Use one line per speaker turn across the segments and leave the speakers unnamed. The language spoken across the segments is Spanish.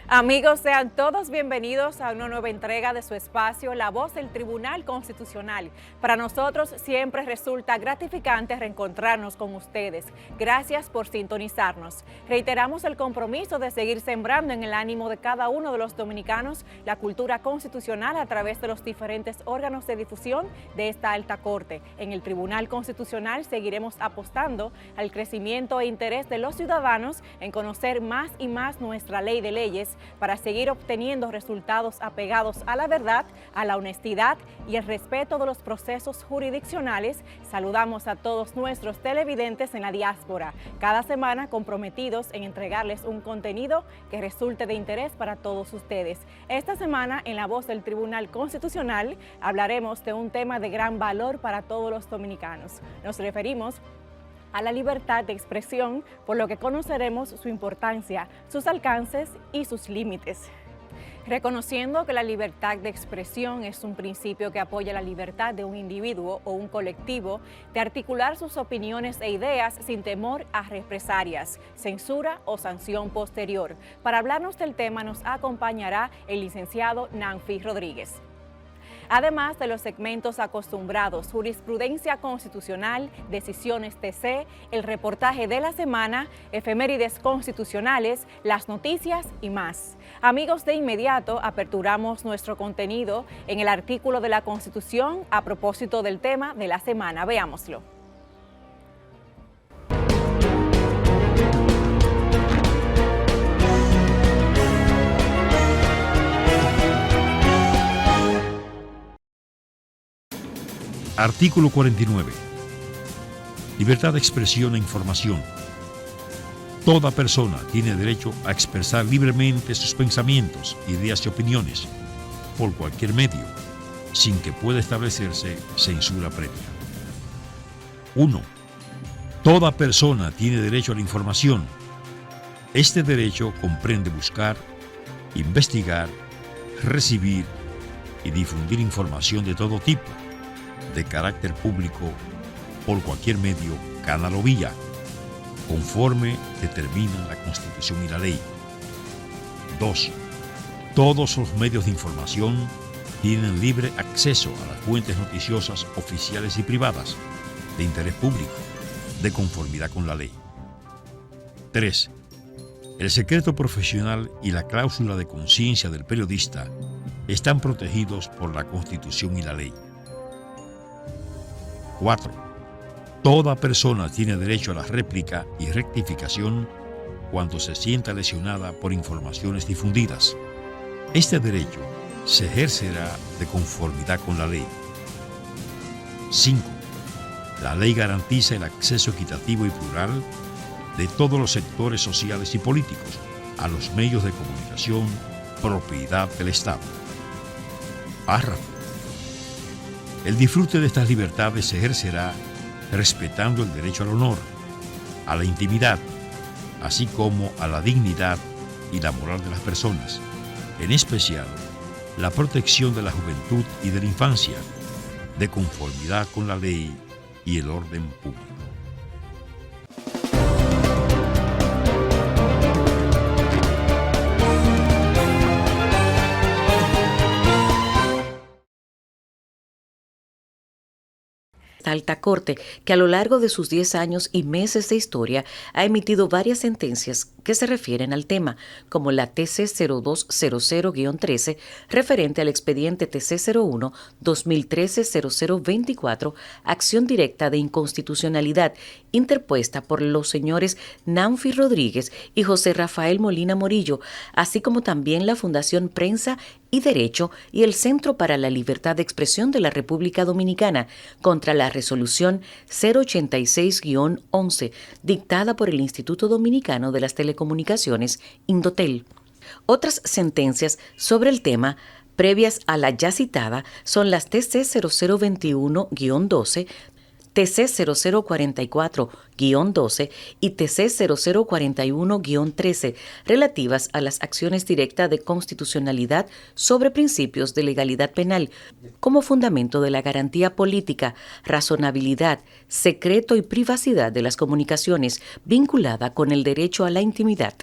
Amigos, sean todos bienvenidos a una nueva entrega de su espacio La Voz del Tribunal Constitucional. Para nosotros siempre resulta gratificante reencontrarnos con ustedes. Gracias por sintonizarnos. Reiteramos el compromiso de seguir sembrando en el ánimo de cada uno de los dominicanos la cultura constitucional a través de los diferentes órganos de difusión de esta alta corte. En el Tribunal Constitucional seguiremos apostando al crecimiento e interés de los ciudadanos en conocer más y más nuestra ley de leyes, para seguir obteniendo resultados apegados a la verdad, a la honestidad y el respeto de los procesos jurisdiccionales. Saludamos a todos nuestros televidentes en la diáspora, cada semana comprometidos en entregarles un contenido que resulte de interés para todos ustedes. Esta semana, en La Voz del Tribunal Constitucional, hablaremos de un tema de gran valor para todos los dominicanos. Nos referimos a la libertad de expresión, por lo que conoceremos su importancia, sus alcances y sus límites. Reconociendo que la libertad de expresión es un principio que apoya la libertad de un individuo o un colectivo de articular sus opiniones e ideas sin temor a represalias, censura o sanción posterior. Para hablarnos del tema nos acompañará el licenciado Nanfi Rodríguez. Además de los segmentos acostumbrados, jurisprudencia constitucional, decisiones TC, el reportaje de la semana, efemérides constitucionales, las noticias y más. Amigos, de inmediato aperturamos nuestro contenido en el artículo de la Constitución a propósito del tema de la semana. Veámoslo.
Artículo 49. Libertad de expresión e información. Toda persona tiene derecho a expresar libremente sus pensamientos, ideas y opiniones por cualquier medio, sin que pueda establecerse censura previa. 1. Toda persona tiene derecho a la información. Este derecho comprende buscar, investigar, recibir y difundir información de todo tipo, de carácter público, por cualquier medio, canal o vía, conforme determinan la Constitución y la ley. 2. Todos los medios de información tienen libre acceso a las fuentes noticiosas oficiales y privadas, de interés público, de conformidad con la ley. 3. El secreto profesional y la cláusula de conciencia del periodista están protegidos por la Constitución y la ley. 4. Toda persona tiene derecho a la réplica y rectificación cuando se sienta lesionada por informaciones difundidas. Este derecho se ejercerá de conformidad con la ley. 5. La ley garantiza el acceso equitativo y plural de todos los sectores sociales y políticos a los medios de comunicación, propiedad del Estado. Párrafo. El disfrute de estas libertades se ejercerá respetando el derecho al honor, a la intimidad, así como a la dignidad y la moral de las personas, en especial la protección de la juventud y de la infancia, de conformidad con la ley y el orden público.
Alta Corte, que a lo largo de sus 10 años y meses de historia ha emitido varias sentencias que se refieren al tema, como la TC 0200-13, referente al expediente TC 01-2013-0024, acción directa de inconstitucionalidad, interpuesta por los señores Nanfi Rodríguez y José Rafael Molina Morillo, así como también la Fundación Prensa y Derecho y el Centro para la Libertad de Expresión de la República Dominicana contra la resolución 086-11 dictada por el Instituto Dominicano de las Telecomunicaciones, Indotel. Otras sentencias sobre el tema previas a la ya citada son las TC 0021-12, TC 0044-12 y TC 0041-13, relativas a las acciones directas de constitucionalidad sobre principios de legalidad penal, como fundamento de la garantía política, razonabilidad, secreto y privacidad de las comunicaciones, vinculada con el derecho a la intimidad.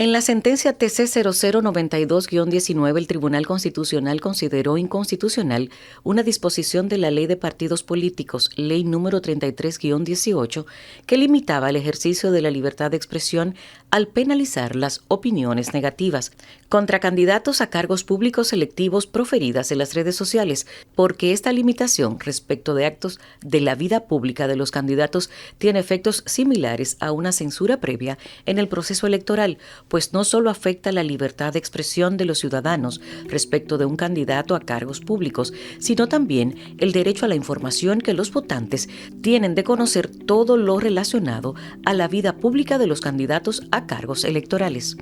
En la sentencia TC 0092-19, el Tribunal Constitucional consideró inconstitucional una disposición de la Ley de Partidos Políticos, Ley número 33-18, que limitaba el ejercicio de la libertad de expresión al penalizar las opiniones negativas contra candidatos a cargos públicos selectivos proferidas en las redes sociales, porque esta limitación respecto de actos de la vida pública de los candidatos tiene efectos similares a una censura previa en el proceso electoral, pues no solo afecta la libertad de expresión de los ciudadanos respecto de un candidato a cargos públicos, sino también el derecho a la información que los votantes tienen de conocer todo lo relacionado a la vida pública de los candidatos a cargos electorales.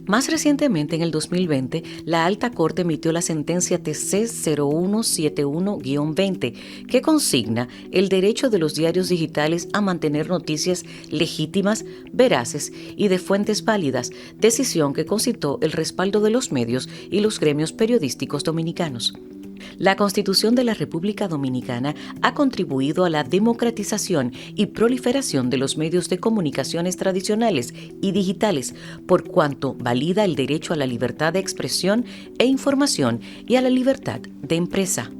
Más recientemente, en el 2020, la Alta Corte emitió la sentencia TC 0171-20, que consigna el derecho de los diarios digitales a mantener noticias legítimas, veraces y de fuentes válidas, decisión que concitó el respaldo de los medios y los gremios periodísticos dominicanos. La Constitución de la República Dominicana ha contribuido a la democratización y proliferación de los medios de comunicaciones tradicionales y digitales, por cuanto valida el derecho a la libertad de expresión e información y a la libertad de empresa.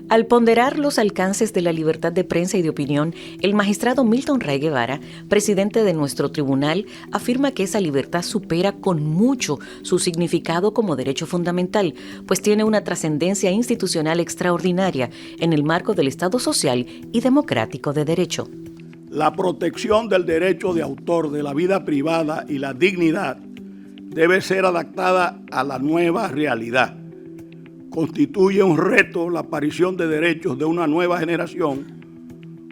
Al ponderar los alcances de la libertad de prensa y de opinión, el magistrado Milton Ray Guevara, presidente de nuestro tribunal, afirma que esa libertad supera con mucho su significado como derecho fundamental, pues tiene una trascendencia institucional extraordinaria en el marco del Estado social y democrático de derecho.
La protección del derecho de autor de la vida privada y la dignidad debe ser adaptada a la nueva realidad. Constituye un reto la aparición de derechos de una nueva generación,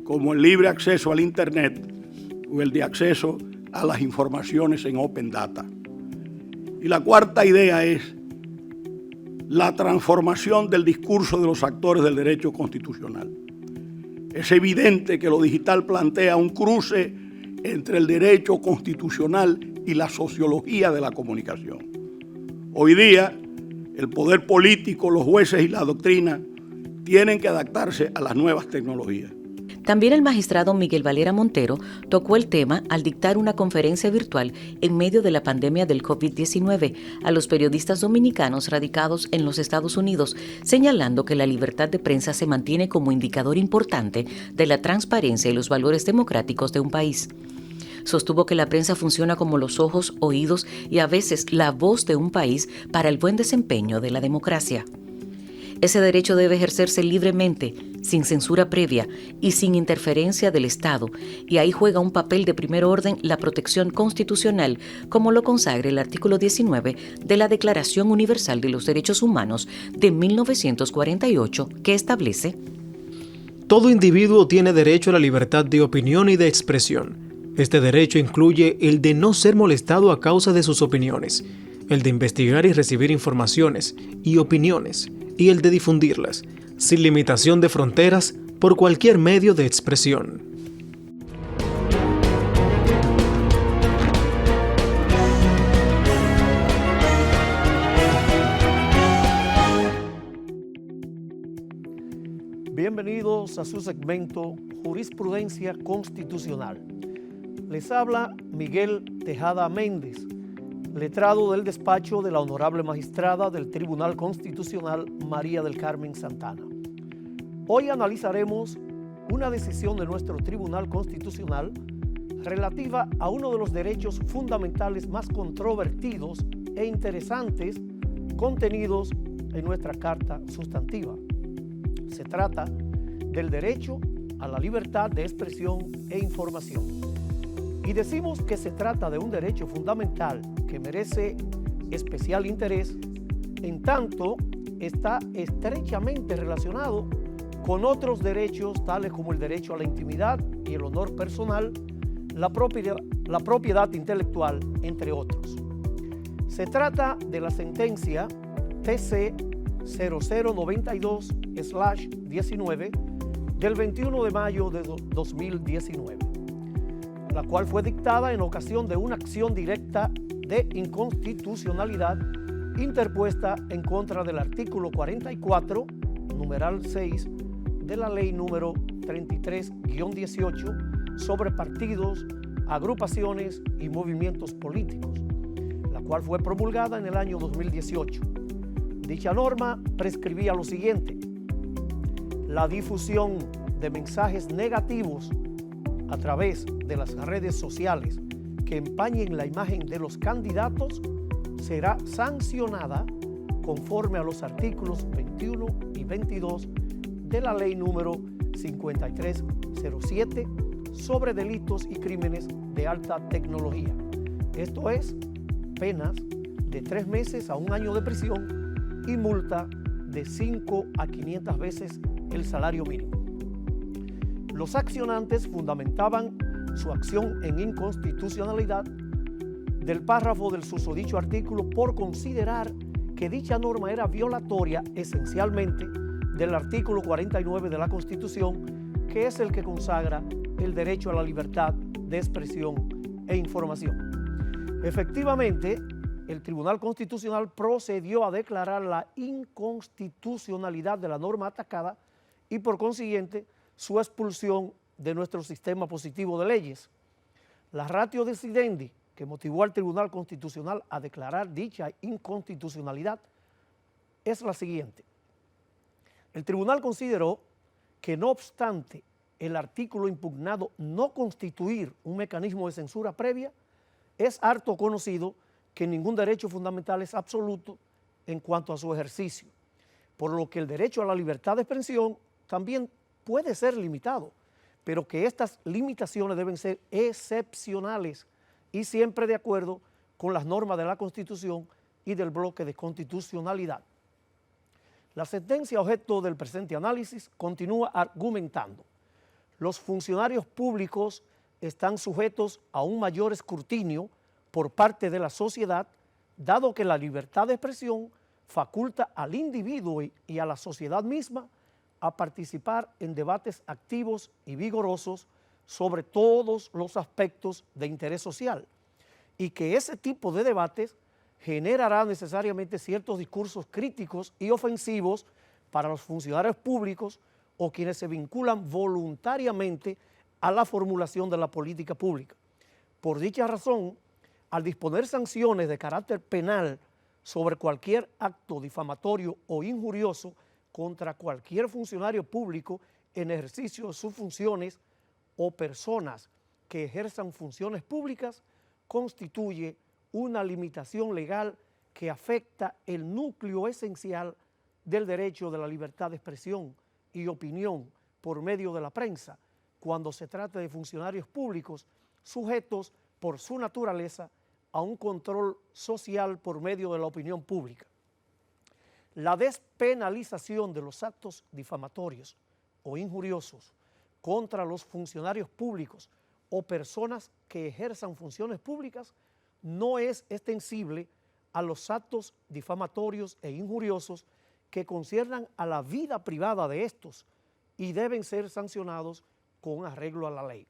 como el libre acceso al Internet o el de acceso a las informaciones en Open Data. Y la cuarta idea es la transformación del discurso de los actores del derecho constitucional. Es evidente que lo digital plantea un cruce entre el derecho constitucional y la sociología de la comunicación. Hoy día, el poder político, los jueces y la doctrina tienen que adaptarse a las nuevas tecnologías.
También el magistrado Miguel Valera Montero tocó el tema al dictar una conferencia virtual en medio de la pandemia del COVID-19 a los periodistas dominicanos radicados en los Estados Unidos, señalando que la libertad de prensa se mantiene como indicador importante de la transparencia y los valores democráticos de un país. Sostuvo que la prensa funciona como los ojos, oídos y a veces la voz de un país para el buen desempeño de la democracia. Ese derecho debe ejercerse libremente, sin censura previa y sin interferencia del Estado, y ahí juega un papel de primer orden la protección constitucional, como lo consagra el artículo 19 de la Declaración Universal de los Derechos Humanos de 1948, que establece:
todo individuo tiene derecho a la libertad de opinión y de expresión. Este derecho incluye el de no ser molestado a causa de sus opiniones, el de investigar y recibir informaciones y opiniones, y el de difundirlas, sin limitación de fronteras, por cualquier medio de expresión.
Bienvenidos a su segmento Jurisprudencia Constitucional. Les habla Miguel Tejada Méndez, letrado del despacho de la Honorable Magistrada del Tribunal Constitucional María del Carmen Santana. Hoy analizaremos una decisión de nuestro Tribunal Constitucional relativa a uno de los derechos fundamentales más controvertidos e interesantes contenidos en nuestra Carta Sustantiva. Se trata del derecho a la libertad de expresión e información. Y decimos que se trata de un derecho fundamental que merece especial interés, en tanto está estrechamente relacionado con otros derechos tales como el derecho a la intimidad y el honor personal, la propiedad intelectual, entre otros. Se trata de la sentencia TC 0092/19 del 21 de mayo de 2019. La cual fue dictada en ocasión de una acción directa de inconstitucionalidad interpuesta en contra del artículo 44, numeral 6, de la ley número 33-18 sobre partidos, agrupaciones y movimientos políticos, la cual fue promulgada en el año 2018. Dicha norma prescribía lo siguiente: la difusión de mensajes negativos a través de las redes sociales que empañen la imagen de los candidatos será sancionada conforme a los artículos 21 y 22 de la Ley número 5307 sobre delitos y crímenes de alta tecnología. Esto es, penas de 3 meses a 1 año de prisión y multa de 5 a 500 veces el salario mínimo. Los accionantes fundamentaban su acción en inconstitucionalidad del párrafo del susodicho artículo por considerar que dicha norma era violatoria esencialmente del artículo 49 de la Constitución, que es el que consagra el derecho a la libertad de expresión e información. Efectivamente, el Tribunal Constitucional procedió a declarar la inconstitucionalidad de la norma atacada y por consiguiente su expulsión de nuestro sistema positivo de leyes. La ratio decidendi que motivó al Tribunal Constitucional a declarar dicha inconstitucionalidad es la siguiente. El tribunal consideró que no obstante el artículo impugnado no constituir un mecanismo de censura previa, es harto conocido que ningún derecho fundamental es absoluto en cuanto a su ejercicio, por lo que el derecho a la libertad de expresión también puede ser limitado, pero que estas limitaciones deben ser excepcionales y siempre de acuerdo con las normas de la Constitución y del bloque de constitucionalidad. La sentencia objeto del presente análisis continúa argumentando: los funcionarios públicos están sujetos a un mayor escrutinio por parte de la sociedad, dado que la libertad de expresión faculta al individuo y a la sociedad misma a participar en debates activos y vigorosos sobre todos los aspectos de interés social, y que ese tipo de debates generará necesariamente ciertos discursos críticos y ofensivos para los funcionarios públicos o quienes se vinculan voluntariamente a la formulación de la política pública. Por dicha razón, al disponer sanciones de carácter penal sobre cualquier acto difamatorio o injurioso contra cualquier funcionario público en ejercicio de sus funciones o personas que ejerzan funciones públicas, constituye una limitación legal que afecta el núcleo esencial del derecho de la libertad de expresión y opinión por medio de la prensa, cuando se trata de funcionarios públicos sujetos por su naturaleza a un control social por medio de la opinión pública. La despenalización de los actos difamatorios o injuriosos contra los funcionarios públicos o personas que ejerzan funciones públicas no es extensible a los actos difamatorios e injuriosos que conciernan a la vida privada de estos y deben ser sancionados con arreglo a la ley.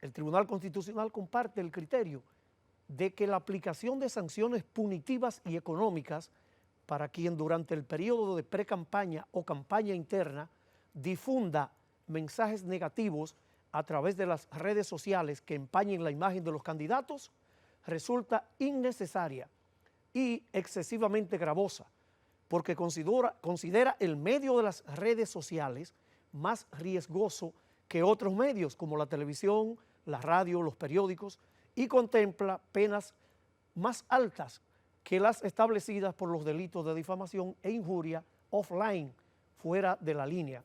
El Tribunal Constitucional comparte el criterio de que la aplicación de sanciones punitivas y económicas para quien durante el periodo de precampaña o campaña interna difunda mensajes negativos a través de las redes sociales que empañen la imagen de los candidatos resulta innecesaria y excesivamente gravosa, porque considera el medio de las redes sociales más riesgoso que otros medios como la televisión, la radio, los periódicos, y contempla penas más altas que las establecidas por los delitos de difamación e injuria offline, fuera de la línea,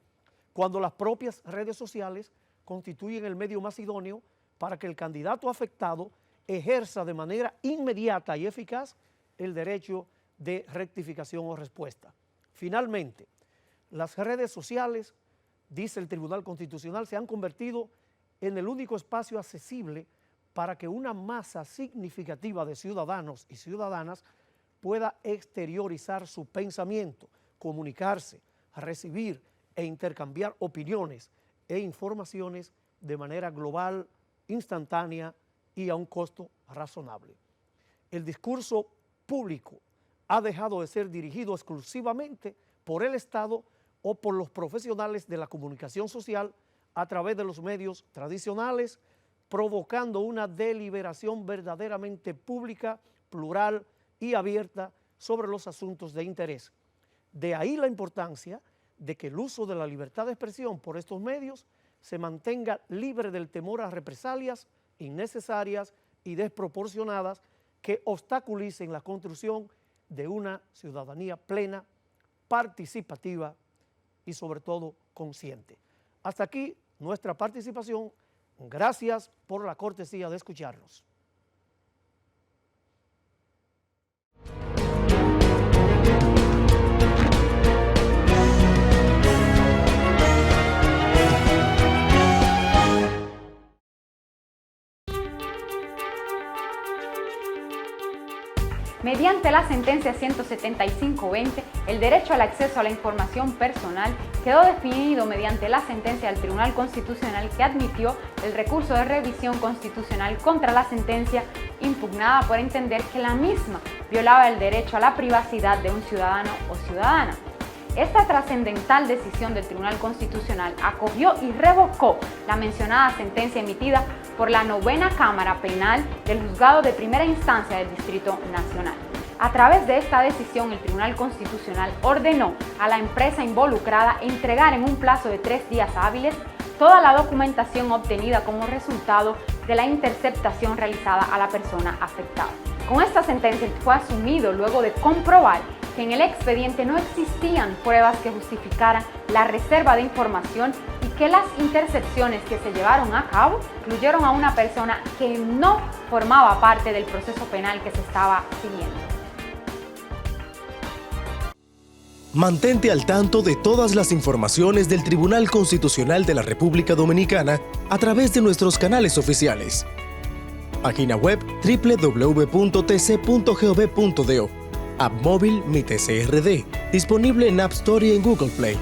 cuando las propias redes sociales constituyen el medio más idóneo para que el candidato afectado ejerza de manera inmediata y eficaz el derecho de rectificación o respuesta. Finalmente, las redes sociales, dice el Tribunal Constitucional, se han convertido en el único espacio accesible para que una masa significativa de ciudadanos y ciudadanas pueda exteriorizar su pensamiento, comunicarse, recibir e intercambiar opiniones e informaciones de manera global, instantánea y a un costo razonable. El discurso público ha dejado de ser dirigido exclusivamente por el Estado o por los profesionales de la comunicación social a través de los medios tradicionales provocando una deliberación verdaderamente pública, plural y abierta sobre los asuntos de interés. De ahí la importancia de que el uso de la libertad de expresión por estos medios se mantenga libre del temor a represalias innecesarias y desproporcionadas que obstaculicen la construcción de una ciudadanía plena, participativa y sobre todo consciente. Hasta aquí nuestra participación. Gracias por la cortesía de escucharnos.
Mediante la sentencia 175-20, el derecho al acceso a la información personal quedó definido mediante la sentencia del Tribunal Constitucional que admitió el recurso de revisión constitucional contra la sentencia impugnada por entender que la misma violaba el derecho a la privacidad de un ciudadano o ciudadana. Esta trascendental decisión del Tribunal Constitucional acogió y revocó la mencionada sentencia emitida por la 9ª Cámara Penal del Juzgado de Primera Instancia del Distrito Nacional. A través de esta decisión, el Tribunal Constitucional ordenó a la empresa involucrada entregar en un plazo de 3 días hábiles toda la documentación obtenida como resultado de la interceptación realizada a la persona afectada. Con esta sentencia fue asumido luego de comprobar que en el expediente no existían pruebas que justificaran la reserva de información y que las intercepciones que se llevaron a cabo incluyeron a una persona que no formaba parte del proceso penal que se estaba siguiendo.
Mantente al tanto de todas las informaciones del Tribunal Constitucional de la República Dominicana a través de nuestros canales oficiales. Página web www.tc.gov.do. App móvil Mi TCRD, disponible en App Store y en Google Play.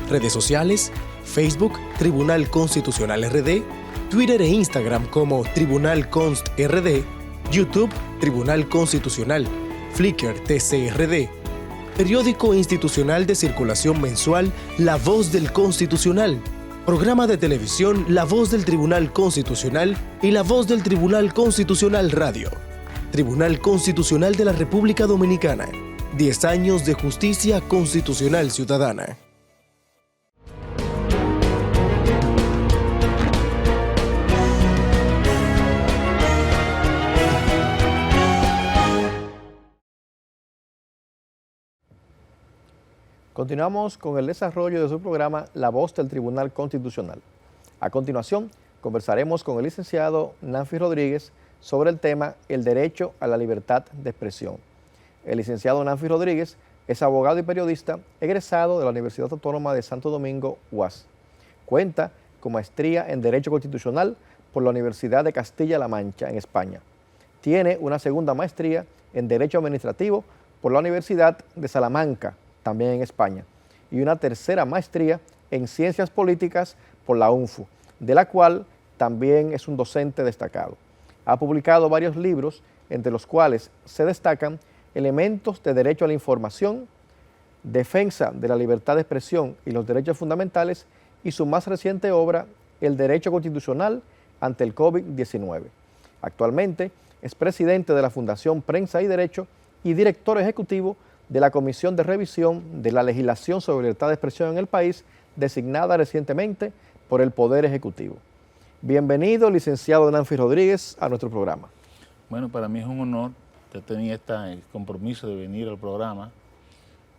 Redes sociales, Facebook, Tribunal Constitucional RD, Twitter e Instagram como Tribunal Const RD, YouTube, Tribunal Constitucional, Flickr TCRD, periódico institucional de circulación mensual La Voz del Constitucional, programa de televisión La Voz del Tribunal Constitucional y La Voz del Tribunal Constitucional Radio. Tribunal Constitucional de la República Dominicana. 10 años de justicia constitucional ciudadana.
Continuamos con el desarrollo de su programa La Voz del Tribunal Constitucional. A continuación, conversaremos con el licenciado Nanfi Rodríguez sobre el tema el derecho a la libertad de expresión. El licenciado Nanfi Rodríguez es abogado y periodista egresado de la Universidad Autónoma de Santo Domingo, UAS. Cuenta con maestría en Derecho Constitucional por la Universidad de Castilla-La Mancha, en España. Tiene una segunda maestría en Derecho Administrativo por la Universidad de Salamanca, también en España, y una tercera maestría en Ciencias Políticas por la UNFU, de la cual también es un docente destacado. Ha publicado varios libros, entre los cuales se destacan Elementos de Derecho a la Información, Defensa de la Libertad de Expresión y los Derechos Fundamentales, y su más reciente obra, El Derecho Constitucional ante el COVID-19. Actualmente es presidente de la Fundación Prensa y Derecho y director ejecutivo de la Comisión de Revisión de la Legislación sobre Libertad de Expresión en el país, designada recientemente por el Poder Ejecutivo. Bienvenido, licenciado Nanfi Rodríguez, a nuestro programa.
Bueno, para mí es un honor. Yo tenía el compromiso de venir al programa,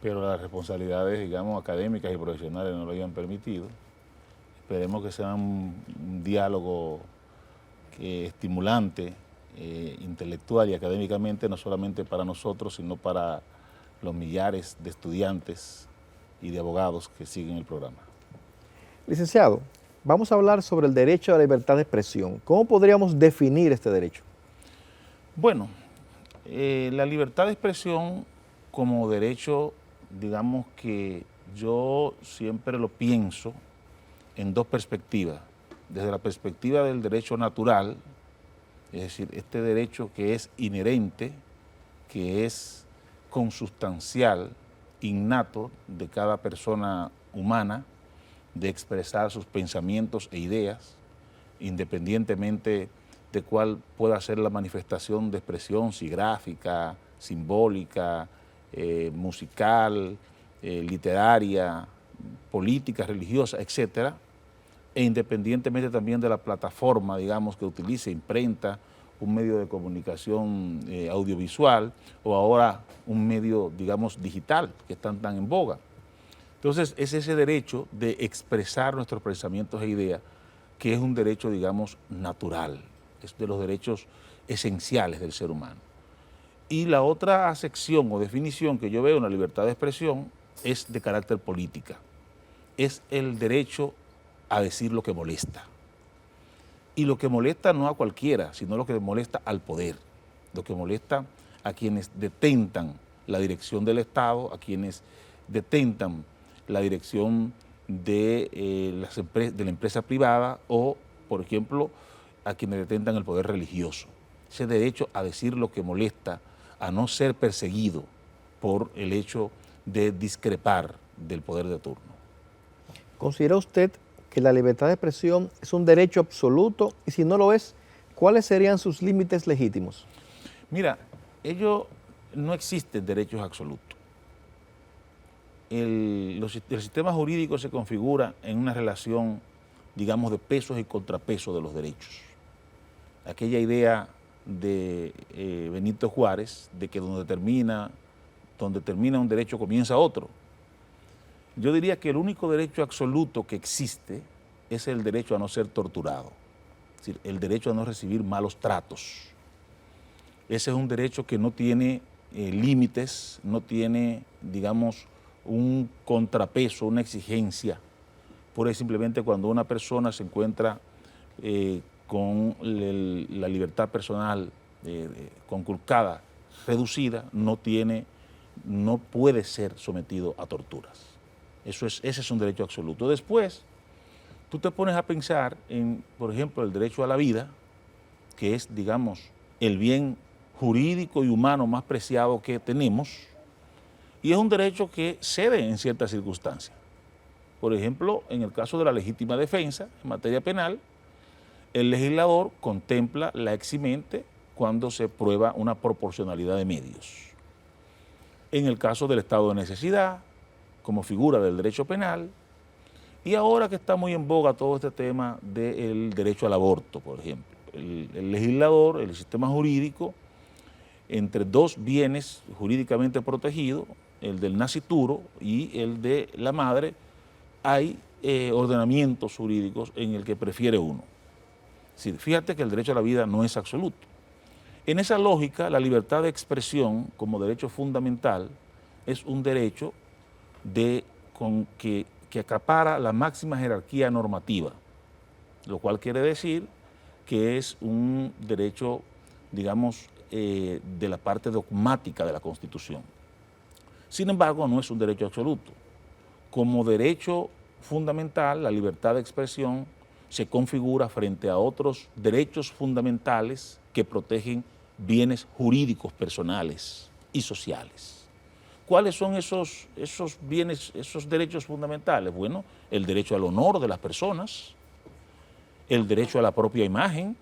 pero las responsabilidades, digamos, académicas y profesionales no lo habían permitido. Esperemos que sea un diálogo estimulante, intelectual y académicamente, no solamente para nosotros, sino para los millares de estudiantes y de abogados que siguen el programa.
Licenciado, vamos a hablar sobre el derecho a la libertad de expresión. ¿Cómo podríamos definir este derecho?
Bueno, la libertad de expresión como derecho, digamos que yo siempre lo pienso en dos perspectivas. Desde la perspectiva del derecho natural, es decir, este derecho que es inherente, que es consustancial, innato de cada persona humana, de expresar sus pensamientos e ideas, independientemente de cuál pueda ser la manifestación de expresión, si gráfica, simbólica, musical, literaria, política, religiosa, etcétera, e independientemente también de la plataforma, digamos, que utilice, imprenta, un medio de comunicación audiovisual o ahora un medio, digamos, digital, que están tan en boga. Entonces, es ese derecho de expresar nuestros pensamientos e ideas, que es un derecho, digamos, natural, es de los derechos esenciales del ser humano. Y la otra acepción o definición que yo veo en la libertad de expresión es de carácter política, es el derecho a decir lo que molesta. Y lo que molesta no a cualquiera, sino lo que molesta al poder, lo que molesta a quienes detentan la dirección del Estado, a quienes detentan la dirección de la empresa privada o, por ejemplo, a quienes detentan el poder religioso. Ese derecho a decir lo que molesta, a no ser perseguido por el hecho de discrepar del poder de turno.
¿Considera usted que la libertad de expresión es un derecho absoluto? Y si no lo es, ¿cuáles serían sus límites legítimos?
Mira, no existen derechos absolutos. El sistema jurídico se configura en una relación, digamos, de pesos y contrapesos de los derechos. Aquella idea de Benito Juárez, de que donde termina un derecho comienza otro. Yo diría que el único derecho absoluto que existe es el derecho a no ser torturado, es decir, el derecho a no recibir malos tratos. Ese es un derecho que no tiene límites, no tiene, digamos, un contrapeso, una exigencia. Pura y simplemente cuando una persona se encuentra con la libertad personal conculcada, reducida, no puede ser sometido a torturas. Ese es un derecho absoluto. Después, tú te pones a pensar en, por ejemplo, el derecho a la vida, que es, digamos, el bien jurídico y humano más preciado que tenemos, y es un derecho que cede en ciertas circunstancias. Por ejemplo, en el caso de la legítima defensa, en materia penal, el legislador contempla la eximente cuando se prueba una proporcionalidad de medios. En el caso del estado de necesidad, como figura del derecho penal, y ahora que está muy en boga todo este tema del derecho al aborto, por ejemplo. El legislador, el sistema jurídico, entre dos bienes jurídicamente protegidos, el del nascituro y el de la madre, hay ordenamientos jurídicos en el que prefiere uno. Es decir, fíjate que el derecho a la vida no es absoluto. En esa lógica, la libertad de expresión como derecho fundamental es un derecho que acapara la máxima jerarquía normativa, lo cual quiere decir que es un derecho, digamos, de la parte dogmática de la Constitución. Sin embargo, no es un derecho absoluto. Como derecho fundamental, la libertad de expresión se configura frente a otros derechos fundamentales que protegen bienes jurídicos personales y sociales. ¿Cuáles son esos bienes, esos derechos fundamentales? Bueno, el derecho al honor de las personas, el derecho a la propia imagen,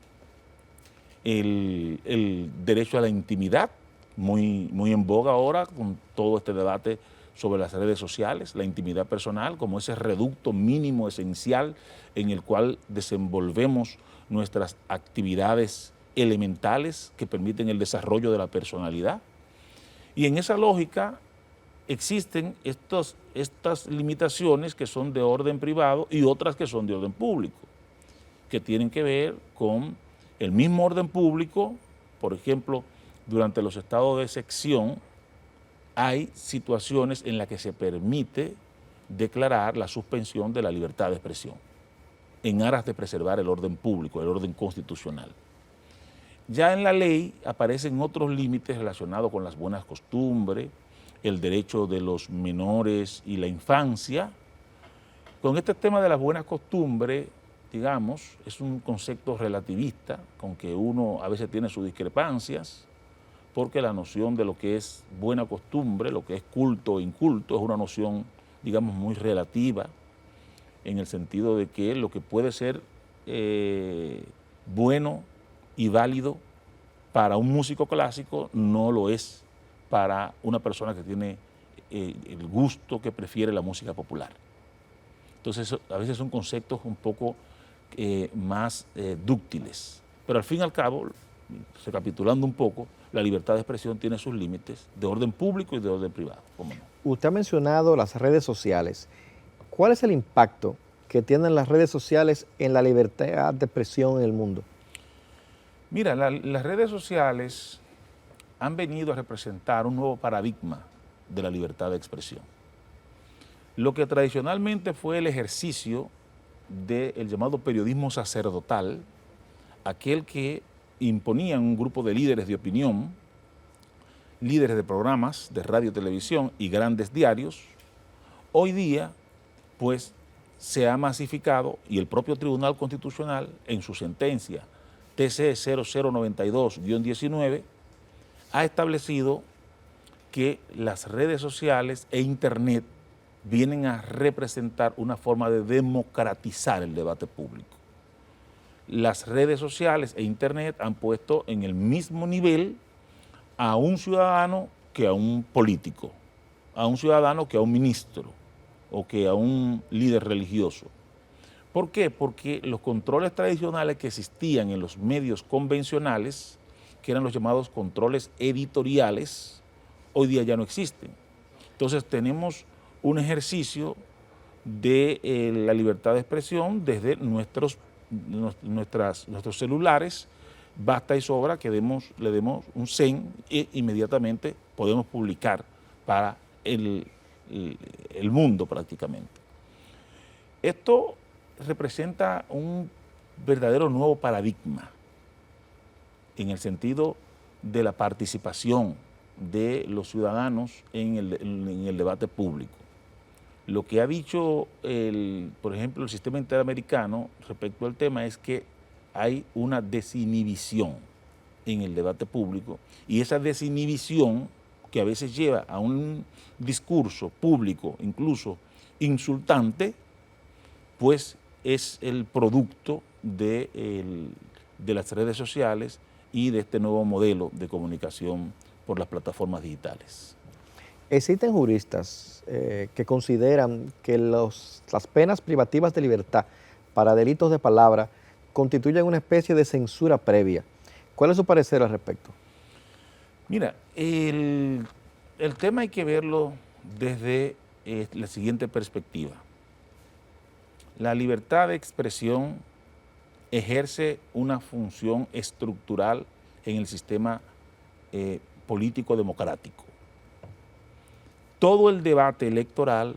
el derecho a la intimidad, muy en boga ahora con todo este debate sobre las redes sociales, la intimidad personal como ese reducto mínimo esencial en el cual desenvolvemos nuestras actividades elementales que permiten el desarrollo de la personalidad. Y en esa lógica existen estas limitaciones que son de orden privado y otras que son de orden público, que tienen que ver con el mismo orden público. Por ejemplo, durante los estados de excepción hay situaciones en las que se permite declarar la suspensión de la libertad de expresión en aras de preservar el orden público, el orden constitucional. Ya en la ley aparecen otros límites relacionados con las buenas costumbres, el derecho de los menores y la infancia. Con este tema de las buenas costumbres, digamos, es un concepto relativista con que uno a veces tiene sus discrepancias, porque la noción de lo que es buena costumbre, lo que es culto o inculto, es una noción, digamos, muy relativa, en el sentido de que lo que puede ser bueno y válido para un músico clásico, no lo es para una persona que tiene el gusto, que prefiere la música popular. Entonces, a veces son conceptos un poco más dúctiles, pero al fin y al cabo, recapitulando un poco, la libertad de expresión tiene sus límites de orden público y de orden privado. ¿Cómo no?
Usted ha mencionado las redes sociales. ¿Cuál es el impacto que tienen las redes sociales en la libertad de expresión en el mundo?
Mira, las redes sociales han venido a representar un nuevo paradigma de la libertad de expresión. Lo que tradicionalmente fue el ejercicio del llamado periodismo sacerdotal, aquel que imponían un grupo de líderes de opinión, líderes de programas de radio y televisión y grandes diarios, hoy día pues se ha masificado y el propio Tribunal Constitucional en su sentencia TC 0092-19 ha establecido que las redes sociales e Internet vienen a representar una forma de democratizar el debate público. Las redes sociales e Internet han puesto en el mismo nivel a un ciudadano que a un político, a un ciudadano que a un ministro o que a un líder religioso. ¿Por qué? Porque los controles tradicionales que existían en los medios convencionales, que eran los llamados controles editoriales, hoy día ya no existen. Entonces tenemos un ejercicio de la libertad de expresión desde nuestros celulares. Basta y sobra que le demos un send e inmediatamente podemos publicar para el mundo prácticamente. Esto representa un verdadero nuevo paradigma en el sentido de la participación de los ciudadanos en el debate público. Lo que ha dicho, por ejemplo, el sistema interamericano respecto al tema es que hay una desinhibición en el debate público y esa desinhibición que a veces lleva a un discurso público incluso insultante, pues es el producto de las redes sociales y de este nuevo modelo de comunicación por las plataformas digitales.
Existen juristas que consideran que las penas privativas de libertad para delitos de palabra constituyen una especie de censura previa. ¿Cuál es su parecer al respecto?
Mira, el tema hay que verlo desde la siguiente perspectiva. La libertad de expresión ejerce una función estructural en el sistema político democrático. Todo el debate electoral,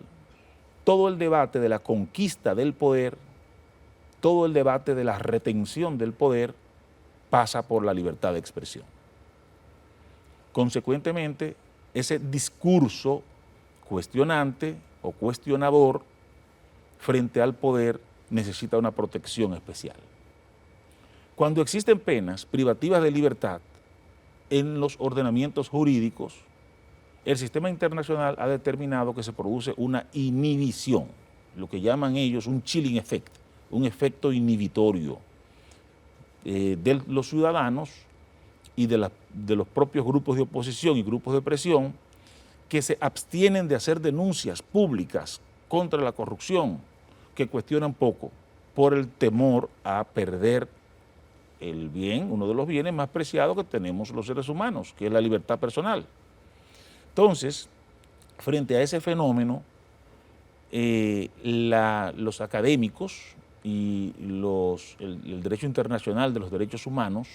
todo el debate de la conquista del poder, todo el debate de la retención del poder pasa por la libertad de expresión. Consecuentemente, ese discurso cuestionante o cuestionador frente al poder necesita una protección especial. Cuando existen penas privativas de libertad en los ordenamientos jurídicos, el sistema internacional ha determinado que se produce una inhibición, lo que llaman ellos un chilling effect, un efecto inhibitorio de los ciudadanos y de los propios grupos de oposición y grupos de presión que se abstienen de hacer denuncias públicas contra la corrupción, que cuestionan poco por el temor a perder el bien, uno de los bienes más preciados que tenemos los seres humanos, que es la libertad personal. Entonces, frente a ese fenómeno, los académicos y el derecho internacional de los derechos humanos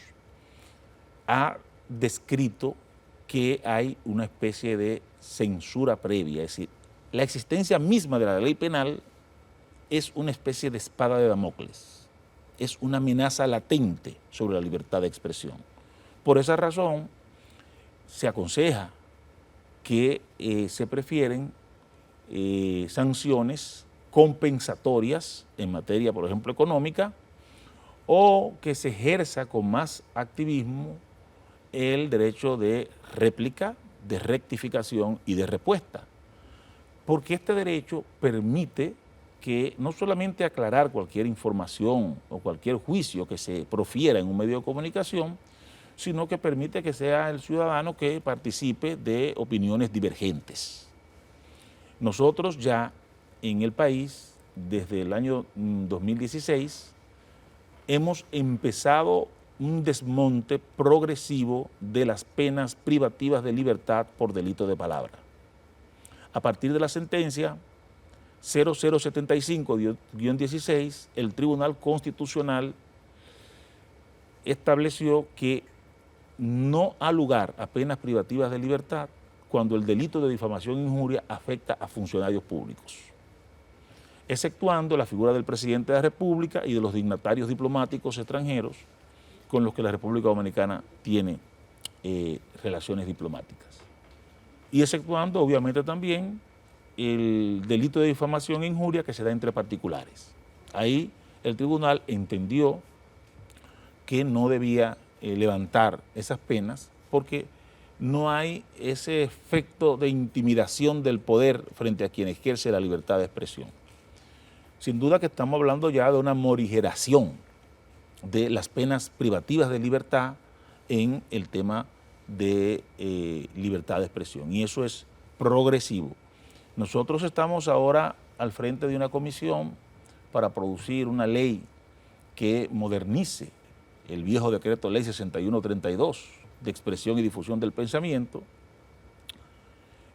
ha descrito que hay una especie de censura previa, es decir, la existencia misma de la ley penal es una especie de espada de Damocles, es una amenaza latente sobre la libertad de expresión. Por esa razón, se aconseja que se prefieren sanciones compensatorias en materia, por ejemplo, económica, o que se ejerza con más activismo el derecho de réplica, de rectificación y de respuesta, porque este derecho permite que no solamente aclarar cualquier información o cualquier juicio que se profiera en un medio de comunicación, sino que permite que sea el ciudadano que participe de opiniones divergentes. Nosotros ya en el país, desde el año 2016, hemos empezado un desmonte progresivo de las penas privativas de libertad por delito de palabra. A partir de la sentencia 0075-16, el Tribunal Constitucional estableció que no ha lugar a penas privativas de libertad cuando el delito de difamación e injuria afecta a funcionarios públicos, exceptuando la figura del presidente de la República y de los dignatarios diplomáticos extranjeros con los que la República Dominicana tiene relaciones diplomáticas. Y exceptuando, obviamente, también el delito de difamación e injuria que se da entre particulares. Ahí el tribunal entendió que no debía levantar esas penas porque no hay ese efecto de intimidación del poder frente a quien ejerce la libertad de expresión. Sin duda que estamos hablando ya de una morigeración de las penas privativas de libertad en el tema de libertad de expresión, y eso es progresivo. Nosotros estamos ahora al frente de una comisión para producir una ley que modernice el viejo decreto ley 6132 de expresión y difusión del pensamiento,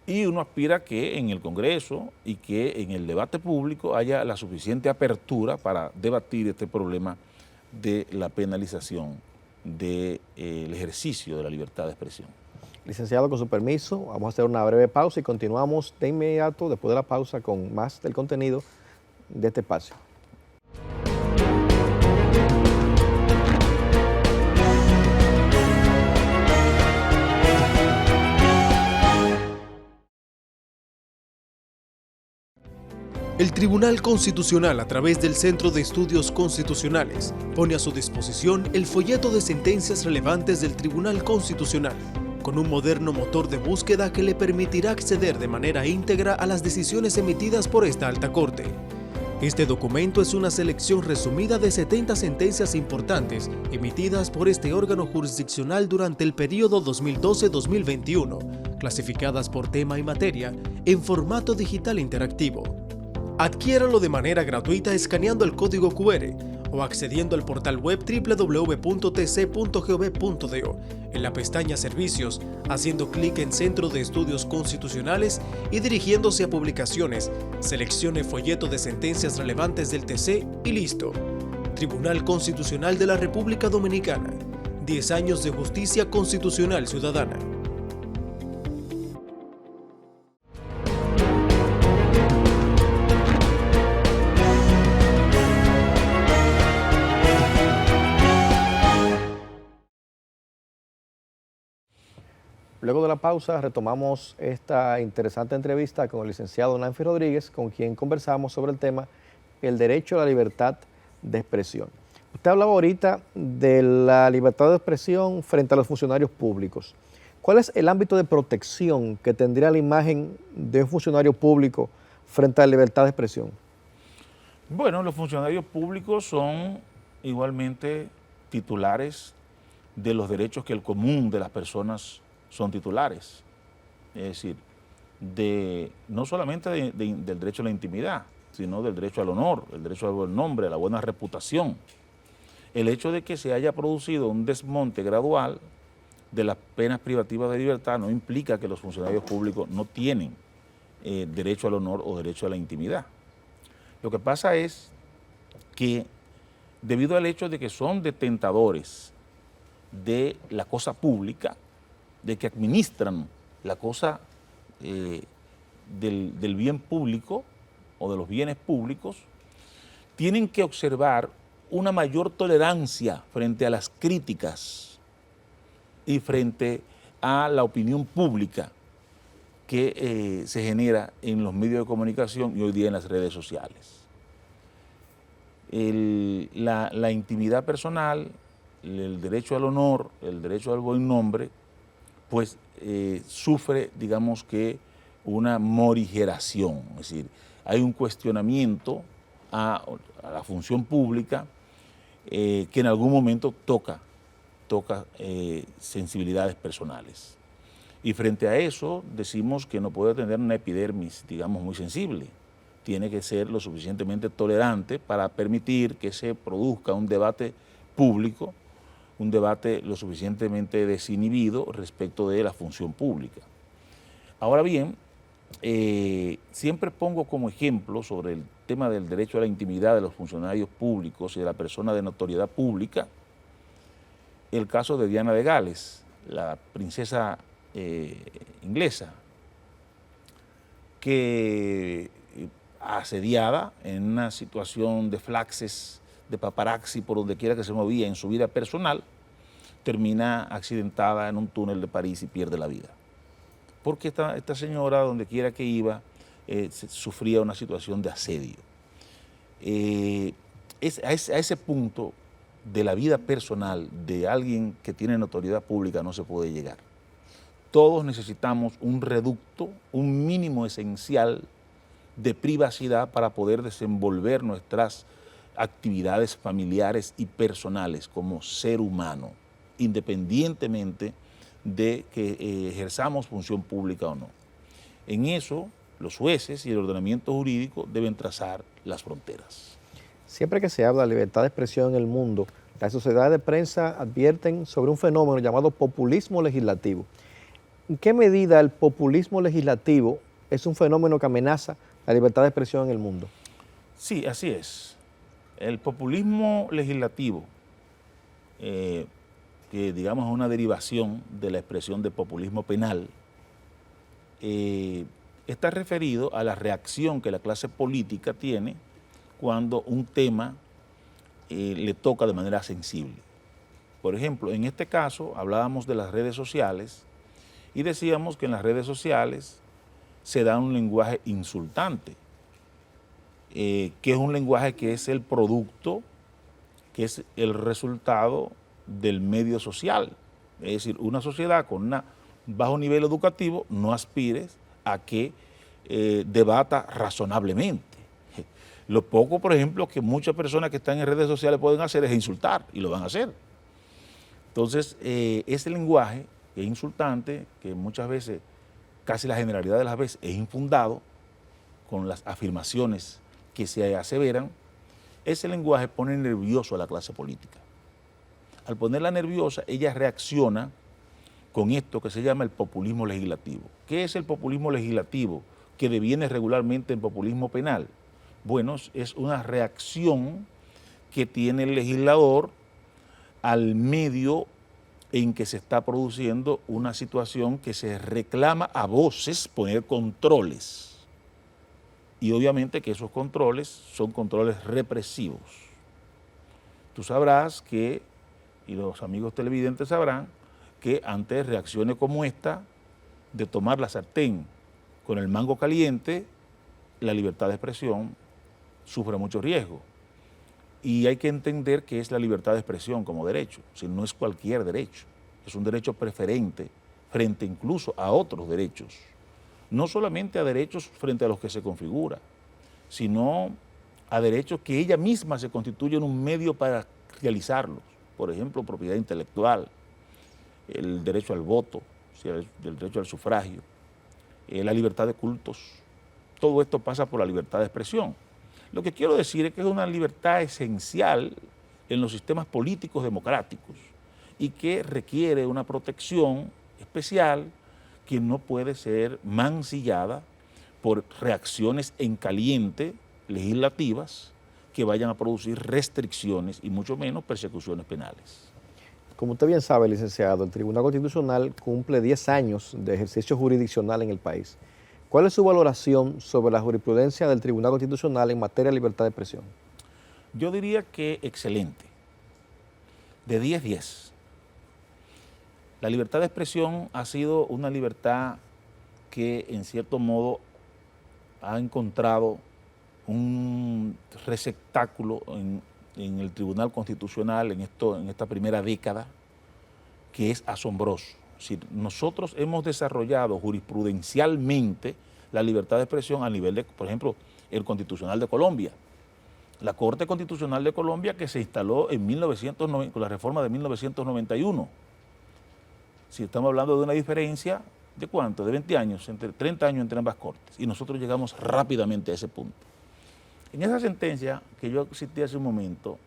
y uno aspira que en el Congreso y que en el debate público haya la suficiente apertura para debatir este problema de la penalización del ejercicio de la libertad de expresión.
Licenciado, con su permiso, vamos a hacer una breve pausa y continuamos de inmediato después de la pausa con más del contenido de este espacio.
El Tribunal Constitucional, a través del Centro de Estudios Constitucionales, pone a su disposición el folleto de sentencias relevantes del Tribunal Constitucional, con un moderno motor de búsqueda que le permitirá acceder de manera íntegra a las decisiones emitidas por esta alta corte. Este documento es una selección resumida de 70 sentencias importantes emitidas por este órgano jurisdiccional durante el periodo 2012-2021, clasificadas por tema y materia en formato digital interactivo. Adquiéralo de manera gratuita escaneando el código QR o accediendo al portal web www.tc.gov.do en la pestaña Servicios, haciendo clic en Centro de Estudios Constitucionales y dirigiéndose a Publicaciones. Seleccione folleto de sentencias relevantes del TC y listo. Tribunal Constitucional de la República Dominicana. 10 años de justicia constitucional ciudadana.
Luego de la pausa retomamos esta interesante entrevista con el licenciado Nanfi Rodríguez, con quien conversamos sobre el tema el derecho a la libertad de expresión. Usted hablaba ahorita de la libertad de expresión frente a los funcionarios públicos. ¿Cuál es el ámbito de protección que tendría la imagen de un funcionario público frente a la libertad de expresión?
Bueno, los funcionarios públicos son igualmente titulares de los derechos que el común de las personas son titulares, es decir, no solamente del derecho a la intimidad, sino del derecho al honor, el derecho al buen nombre, a la buena reputación. El hecho de que se haya producido un desmonte gradual de las penas privativas de libertad no implica que los funcionarios públicos no tienen derecho al honor o derecho a la intimidad. Lo que pasa es que debido al hecho de que son detentadores de la cosa pública, de que administran la cosa del bien público o de los bienes públicos, tienen que observar una mayor tolerancia frente a las críticas y frente a la opinión pública que se genera en los medios de comunicación y hoy día en las redes sociales. La intimidad personal, el derecho al honor, el derecho al buen nombre, pues sufre, digamos que, una morigeración, es decir, hay un cuestionamiento a la función pública que en algún momento toca sensibilidades personales. Y frente a eso decimos que no puede tener una epidermis, digamos, muy sensible. Tiene que ser lo suficientemente tolerante para permitir que se produzca un debate público, un debate lo suficientemente desinhibido respecto de la función pública. Ahora bien, siempre pongo como ejemplo sobre el tema del derecho a la intimidad de los funcionarios públicos y de la persona de notoriedad pública el caso de Diana de Gales, la princesa inglesa, que asediada en una situación de flaxes, de paparazzi por donde quiera que se movía en su vida personal, termina accidentada en un túnel de París y pierde la vida. Porque esta señora, donde quiera que iba, sufría una situación de asedio. A ese punto de la vida personal de alguien que tiene notoriedad pública no se puede llegar. Todos necesitamos un reducto, un mínimo esencial de privacidad para poder desenvolver nuestras actividades familiares y personales como ser humano, independientemente de que ejerzamos función pública o no. En eso, los jueces y el ordenamiento jurídico deben trazar las fronteras.
Siempre que se habla de libertad de expresión en el mundo, las sociedades de prensa advierten sobre un fenómeno llamado populismo legislativo. ¿En qué medida el populismo legislativo es un fenómeno que amenaza la libertad de expresión en el mundo?
Sí, así es. El populismo legislativo, que digamos es una derivación de la expresión de populismo penal, está referido a la reacción que la clase política tiene cuando un tema le toca de manera sensible. Por ejemplo, en este caso hablábamos de las redes sociales y decíamos que en las redes sociales se da un lenguaje insultante, que es un lenguaje que es el producto, que es el resultado del medio social. Es decir, una sociedad con un bajo nivel educativo no aspires a que debata razonablemente. Lo poco, por ejemplo, que muchas personas que están en redes sociales pueden hacer es insultar, y lo van a hacer. Entonces, ese lenguaje que es insultante, que muchas veces, casi la generalidad de las veces, es infundado, con las afirmaciones que se aseveran, ese lenguaje pone nervioso a la clase política. Al ponerla nerviosa, ella reacciona con esto que se llama el populismo legislativo. ¿Qué es el populismo legislativo que deviene regularmente en populismo penal? Bueno, es una reacción que tiene el legislador al medio en que se está produciendo una situación que se reclama a voces poner controles. Y obviamente que esos controles son controles represivos. Tú sabrás que, y los amigos televidentes sabrán, que ante reacciones como esta, de tomar la sartén con el mango caliente, la libertad de expresión sufre mucho riesgo. Y hay que entender que es la libertad de expresión como derecho, si no es cualquier derecho, es un derecho preferente frente incluso a otros derechos, no solamente a derechos frente a los que se configura, sino a derechos que ella misma se constituye en un medio para realizarlos, por ejemplo, propiedad intelectual, el derecho al voto, o sea, el derecho al sufragio, la libertad de cultos. Todo esto pasa por la libertad de expresión. Lo que quiero decir es que es una libertad esencial en los sistemas políticos democráticos y que requiere una protección especial que no puede ser mancillada por reacciones en caliente legislativas que vayan a producir restricciones y mucho menos persecuciones penales.
Como usted bien sabe, licenciado, el Tribunal Constitucional cumple 10 años de ejercicio jurisdiccional en el país. ¿Cuál es su valoración sobre la jurisprudencia del Tribunal Constitucional en materia de libertad de expresión?
Yo diría que excelente, de 10-10. La libertad de expresión ha sido una libertad que en cierto modo ha encontrado un receptáculo en el Tribunal Constitucional en esta primera década que es asombroso. Es decir, nosotros hemos desarrollado jurisprudencialmente la libertad de expresión a nivel de, por ejemplo, el Constitucional de Colombia, La Corte Constitucional de Colombia, que se instaló en 1990, con la reforma de 1991. Si estamos hablando de una diferencia, ¿de cuánto? De 20 años, entre 30 años entre ambas cortes. Y nosotros llegamos rápidamente a ese punto. En esa sentencia que yo cité hace un momento,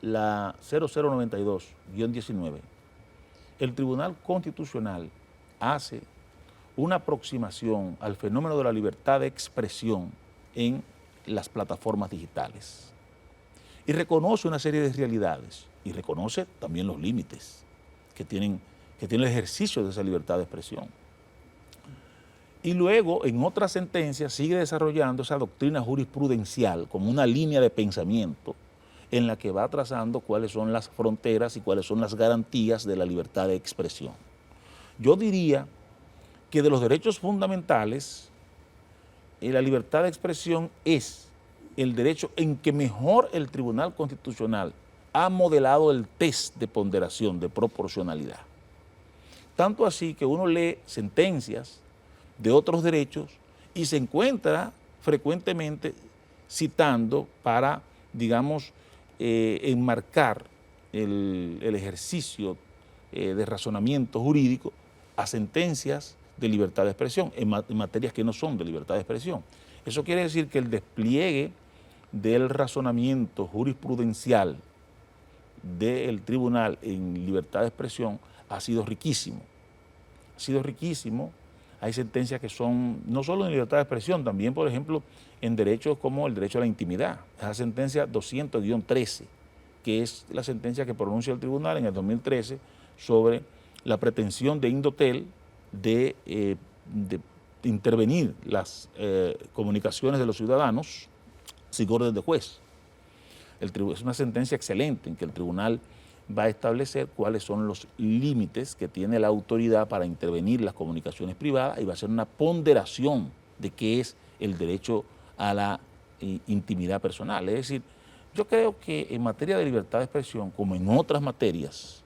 la 0092-19, el Tribunal Constitucional hace una aproximación al fenómeno de la libertad de expresión en las plataformas digitales. Y reconoce una serie de realidades y reconoce también los límites que tiene el ejercicio de esa libertad de expresión. Y luego, en otra sentencia, sigue desarrollando esa doctrina jurisprudencial como una línea de pensamiento en la que va trazando cuáles son las fronteras y cuáles son las garantías de la libertad de expresión. Yo diría que de los derechos fundamentales, la libertad de expresión es el derecho en que mejor el Tribunal Constitucional ha modelado el test de ponderación, de proporcionalidad. Tanto así que uno lee sentencias de otros derechos y se encuentra frecuentemente citando para, digamos, enmarcar el ejercicio de razonamiento jurídico a sentencias de libertad de expresión, en materias que no son de libertad de expresión. Eso quiere decir que el despliegue del razonamiento jurisprudencial del tribunal en libertad de expresión ha sido riquísimo. Ha sido riquísimo. Hay sentencias que son no solo en libertad de expresión, también, por ejemplo, en derechos como el derecho a la intimidad. Esa sentencia 200-13, que es la sentencia que pronuncia el tribunal en el 2013 sobre la pretensión de Indotel de intervenir las comunicaciones de los ciudadanos sin orden de juez. Es una sentencia excelente en que el tribunal va a establecer cuáles son los límites que tiene la autoridad para intervenir las comunicaciones privadas y va a hacer una ponderación de qué es el derecho a la intimidad personal. Es decir, yo creo que en materia de libertad de expresión, como en otras materias,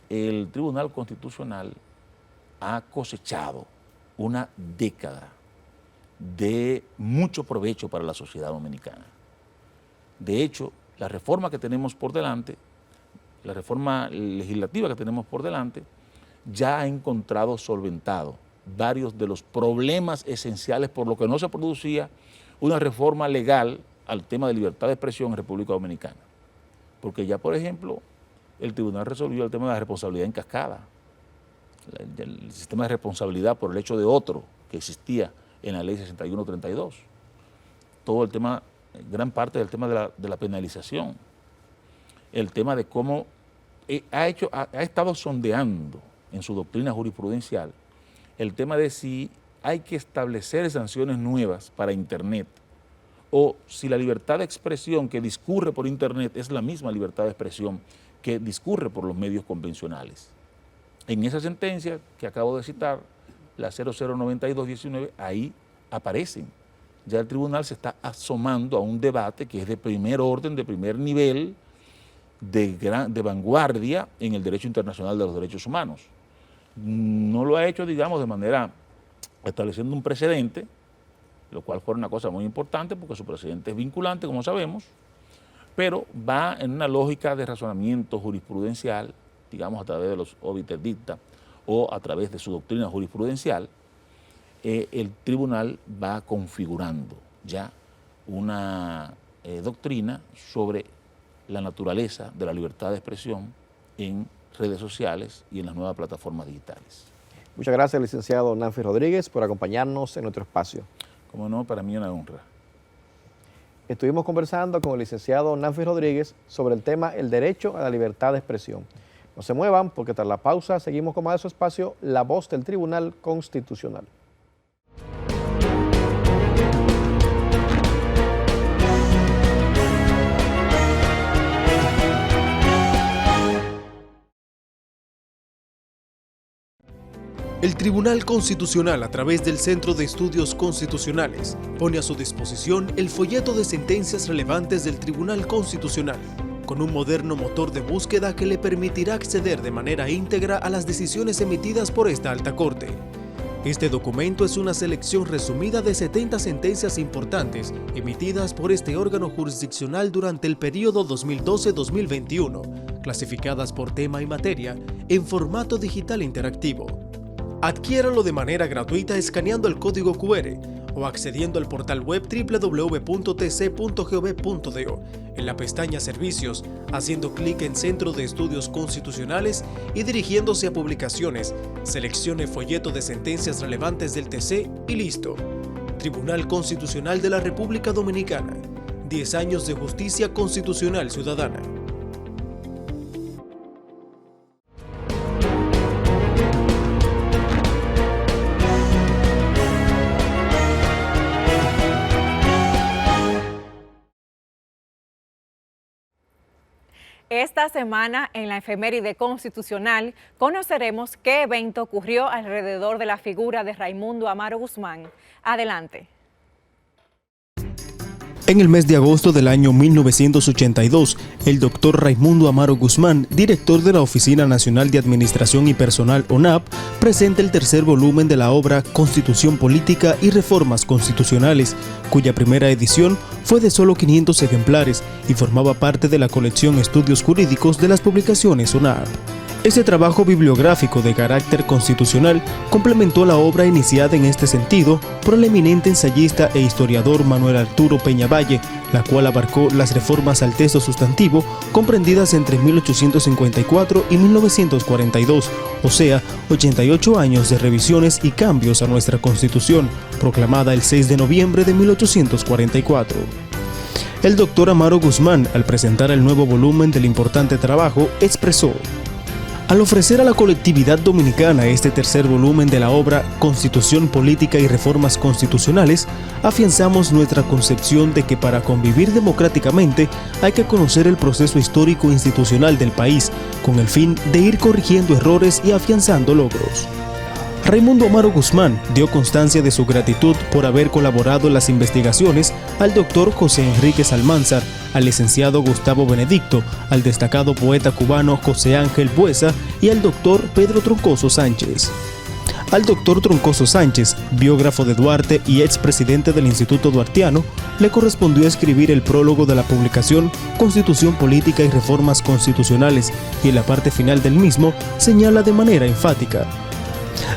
el Tribunal Constitucional ha cosechado una década de mucho provecho para la sociedad dominicana. De hecho, la reforma que tenemos por delante, la reforma legislativa que tenemos por delante, ya ha encontrado solventado varios de los problemas esenciales por lo que no se producía una reforma legal al tema de libertad de expresión en República Dominicana. Porque ya, por ejemplo, el tribunal resolvió el tema de la responsabilidad en cascada, el sistema de responsabilidad por el hecho de otro que existía en la ley 6132. Todo el tema, gran parte del tema de la penalización, el tema de cómo ha estado sondeando en su doctrina jurisprudencial el tema de si hay que establecer sanciones nuevas para Internet o si la libertad de expresión que discurre por Internet es la misma libertad de expresión que discurre por los medios convencionales. En esa sentencia que acabo de citar, la 0092-19, ahí aparecen. Ya el tribunal se está asomando a un debate que es de primer orden, de primer nivel, de vanguardia en el derecho internacional de los derechos humanos. No lo ha hecho, digamos, de manera estableciendo un precedente, lo cual fue una cosa muy importante porque su precedente es vinculante, como sabemos, pero va en una lógica de razonamiento jurisprudencial, digamos a través de los obiter dicta o a través de su doctrina jurisprudencial. El tribunal va configurando ya una doctrina sobre la naturaleza de la libertad de expresión en redes sociales y en las nuevas plataformas digitales.
Muchas gracias, licenciado Nanfi Rodríguez, por acompañarnos en nuestro espacio.
Como no, para mí una honra.
Estuvimos conversando con el licenciado Nanfi Rodríguez sobre el tema el derecho a la libertad de expresión. No se muevan porque tras la pausa seguimos con más de su espacio, La Voz del Tribunal Constitucional.
El Tribunal Constitucional, a través del Centro de Estudios Constitucionales, pone a su disposición el folleto de sentencias relevantes del Tribunal Constitucional, con un moderno motor de búsqueda que le permitirá acceder de manera íntegra a las decisiones emitidas por esta alta corte.
Este documento es una selección resumida de 70 sentencias importantes emitidas por este órgano jurisdiccional durante el periodo 2012-2021, clasificadas por tema y materia en formato digital interactivo. Adquiéralo de manera gratuita escaneando el código QR o accediendo al portal web www.tc.gov.do en la pestaña Servicios, haciendo clic en Centro de Estudios Constitucionales y dirigiéndose a Publicaciones. Seleccione folleto de sentencias relevantes del TC y listo. Tribunal Constitucional de la República Dominicana. 10 años de justicia constitucional ciudadana.
Esta semana, en la efeméride constitucional, conoceremos qué evento ocurrió alrededor de la figura de Raimundo Amaro Guzmán. Adelante.
En el mes de agosto del año 1982, el doctor Raimundo Amaro Guzmán, director de la Oficina Nacional de Administración y Personal ONAP, presenta el tercer volumen de la obra Constitución Política y Reformas Constitucionales, cuya primera edición fue de solo 500 ejemplares y formaba parte de la colección Estudios Jurídicos de las publicaciones ONAP. Este trabajo bibliográfico de carácter constitucional complementó la obra iniciada en este sentido por el eminente ensayista e historiador Manuel Arturo Peñavalle, la cual abarcó las reformas al texto sustantivo comprendidas entre 1854 y 1942, o sea, 88 años de revisiones y cambios a nuestra Constitución, proclamada el 6 de noviembre de 1844. El doctor Amaro Guzmán, al presentar el nuevo volumen del importante trabajo, expresó: al ofrecer a la colectividad dominicana este tercer volumen de la obra Constitución Política y Reformas Constitucionales, afianzamos nuestra concepción de que para convivir democráticamente hay que conocer el proceso histórico e institucional del país, con el fin de ir corrigiendo errores y afianzando logros. Raimundo Amaro Guzmán dio constancia de su gratitud por haber colaborado en las investigaciones al doctor José Enríquez Almanzar, al licenciado Gustavo Benedicto, al destacado poeta cubano José Ángel Buesa y al doctor Pedro Troncoso Sánchez. Al doctor Troncoso Sánchez, biógrafo de Duarte y expresidente del Instituto Duartiano, le correspondió escribir el prólogo de la publicación Constitución Política y Reformas Constitucionales, y en la parte final del mismo señala de manera enfática: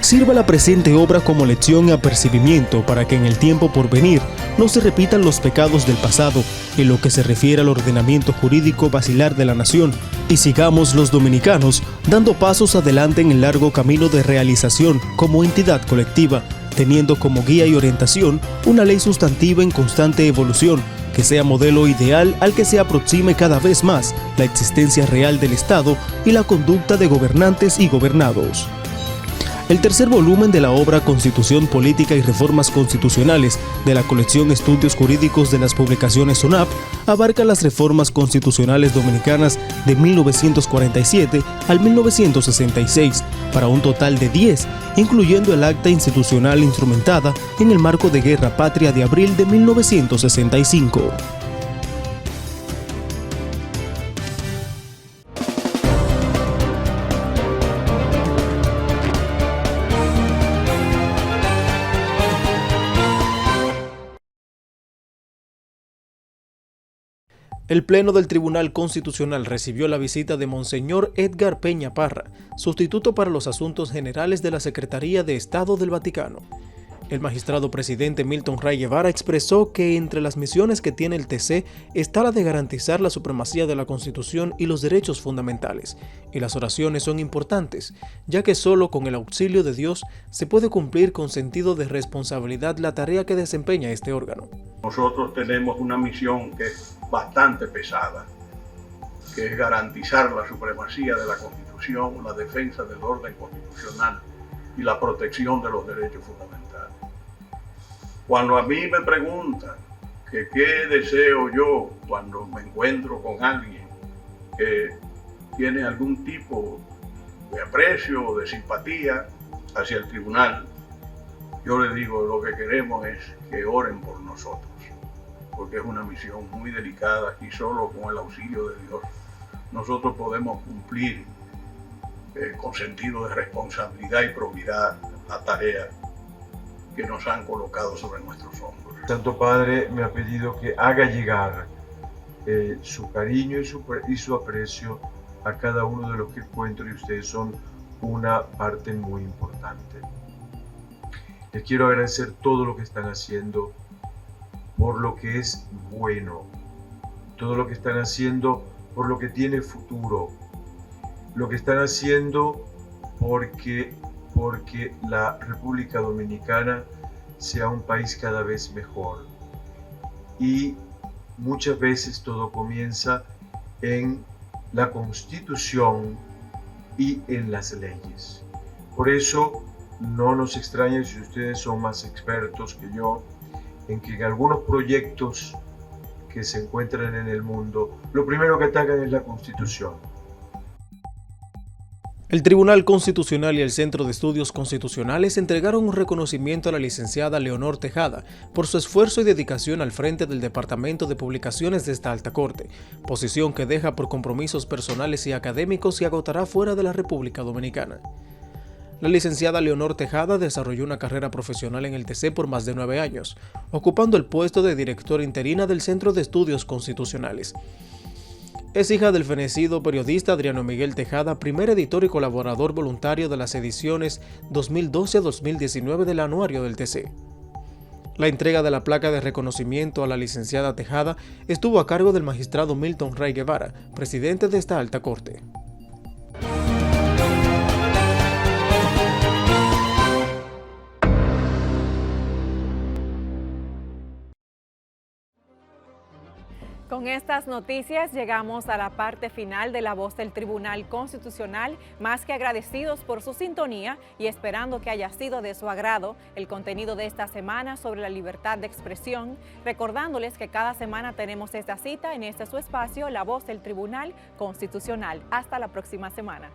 sirva la presente obra como lección y apercibimiento para que en el tiempo por venir no se repitan los pecados del pasado en lo que se refiere al ordenamiento jurídico basilar de la nación, y sigamos los dominicanos dando pasos adelante en el largo camino de realización como entidad colectiva, teniendo como guía y orientación una ley sustantiva en constante evolución, que sea modelo ideal al que se aproxime cada vez más la existencia real del Estado y la conducta de gobernantes y gobernados. El tercer volumen de la obra Constitución Política y Reformas Constitucionales de la colección Estudios Jurídicos de las publicaciones ONAP abarca las reformas constitucionales dominicanas de 1947 al 1966, para un total de 10, incluyendo el acta institucional instrumentada en el marco de Guerra Patria de abril de 1965. El Pleno del Tribunal Constitucional recibió la visita de Monseñor Edgar Peña Parra, sustituto para los Asuntos Generales de la Secretaría de Estado del Vaticano. El magistrado presidente Milton Ray Guevara expresó que entre las misiones que tiene el TC está la de garantizar la supremacía de la Constitución y los derechos fundamentales, y las oraciones son importantes, ya que solo con el auxilio de Dios se puede cumplir con sentido de responsabilidad la tarea que desempeña este órgano.
Nosotros tenemos una misión que es bastante pesada, que es garantizar la supremacía de la Constitución, la defensa del orden constitucional y la protección de los derechos fundamentales. Cuando a mí me preguntan que qué deseo yo cuando me encuentro con alguien que tiene algún tipo de aprecio o de simpatía hacia el tribunal, yo les digo, lo que queremos es que oren por nosotros, porque es una misión muy delicada y solo con el auxilio de Dios nosotros podemos cumplir con sentido de responsabilidad y probidad la tarea
que nos han colocado sobre nuestros hombros.
Santo Padre me ha pedido que haga llegar su cariño y su aprecio a cada uno de los que encuentro, y ustedes son una parte muy importante. Les quiero agradecer todo lo que están haciendo por lo que es bueno, todo lo que están haciendo por lo que tiene futuro, lo que están haciendo porque la República Dominicana sea un país cada vez mejor. Y muchas veces todo comienza en la Constitución y en las leyes. Por eso no nos extraña si ustedes son más expertos que yo en que en algunos proyectos que se encuentran en el mundo, lo primero que atacan es la Constitución.
El Tribunal Constitucional y el Centro de Estudios Constitucionales entregaron un reconocimiento a la licenciada Leonor Tejada por su esfuerzo y dedicación al frente del Departamento de Publicaciones de esta alta corte, posición que deja por compromisos personales y académicos y agotará fuera de la República Dominicana. La licenciada Leonor Tejada desarrolló una carrera profesional en el TC por más de 9 años, ocupando el puesto de directora interina del Centro de Estudios Constitucionales. Es hija del fenecido periodista Adriano Miguel Tejada, primer editor y colaborador voluntario de las ediciones 2012 a 2019 del Anuario del TC. La entrega de la placa de reconocimiento a la licenciada Tejada estuvo a cargo del magistrado Milton Ray Guevara, presidente de esta alta corte.
Con estas noticias llegamos a la parte final de La Voz del Tribunal Constitucional, más que agradecidos por su sintonía y esperando que haya sido de su agrado el contenido de esta semana sobre la libertad de expresión, recordándoles que cada semana tenemos esta cita en este su espacio, La Voz del Tribunal Constitucional. Hasta la próxima semana.